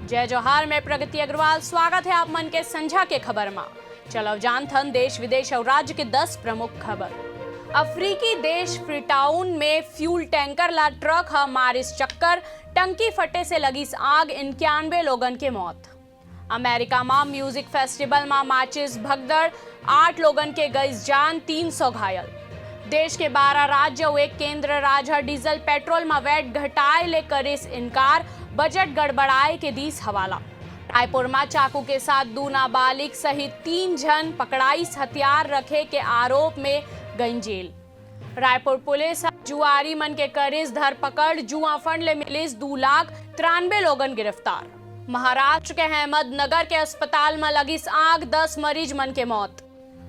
जय जोहार में प्रगति अग्रवाल स्वागत है आप मन के संझा के खबर में। चलो जानथन देश विदेश और राज्य के 10 प्रमुख खबर। अफ्रीकी देश फ्रीटाउन में फ्यूल टैंकर ला ट्रक मारिस चक्कर, टंकी फटे से लगी आग, 91 लोगन के मौत। अमेरिका में म्यूजिक फेस्टिवल में माचिस भगदड़, 8 लोगन के गई जान, 300 घायल। देश के 12 राज्य और एक केंद्र राज्य डीजल पेट्रोल में वैट घटाए ले करिस इनकार, बजट गड़बड़ाए के दीस हवाला। रायपुर में चाकू के साथ 2 नाबालिग सहित 3 जन पकड़ाइस, हथियार रखे के आरोप में गई जेल। रायपुर पुलिस जुआरी मन के करिस धरपकड़, जुआ फंड ले मिलिस 2,93,000 लोगन गिरफ्तार। महाराष्ट्र के अहमदनगर के अस्पताल में लगी आग, 10 मरीज मन के मौत।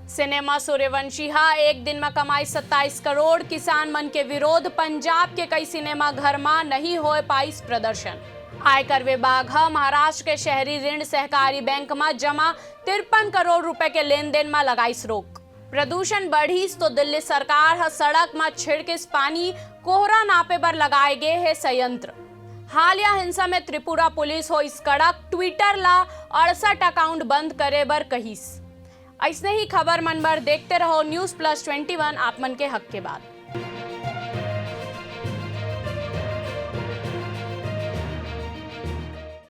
सिनेमा सूर्यवंशी एक दिन में कमाई 27 करोड़, किसान मन के विरोध, पंजाब के कई सिनेमा घर में नहीं हो पाई प्रदर्शन। आयकर विभाग महाराष्ट्र के शहरी ऋण सहकारी बैंक में जमा 53 करोड़ रुपए के लेन देन में लगाइस रोक। प्रदूषण बढ़ीस तो दिल्ली सरकार सड़क में छिड़किस पानी, कोहरा नापे पर लगाए गए है संयंत्र। हालिया हिंसा में त्रिपुरा पुलिस हो इस कड़क, ट्विटर ला 68 अकाउंट बंद करे बर कहिस। ऐसने ही खबर मन बर देखते रहो न्यूज़ प्लस 21 आप मन के हक के बाद।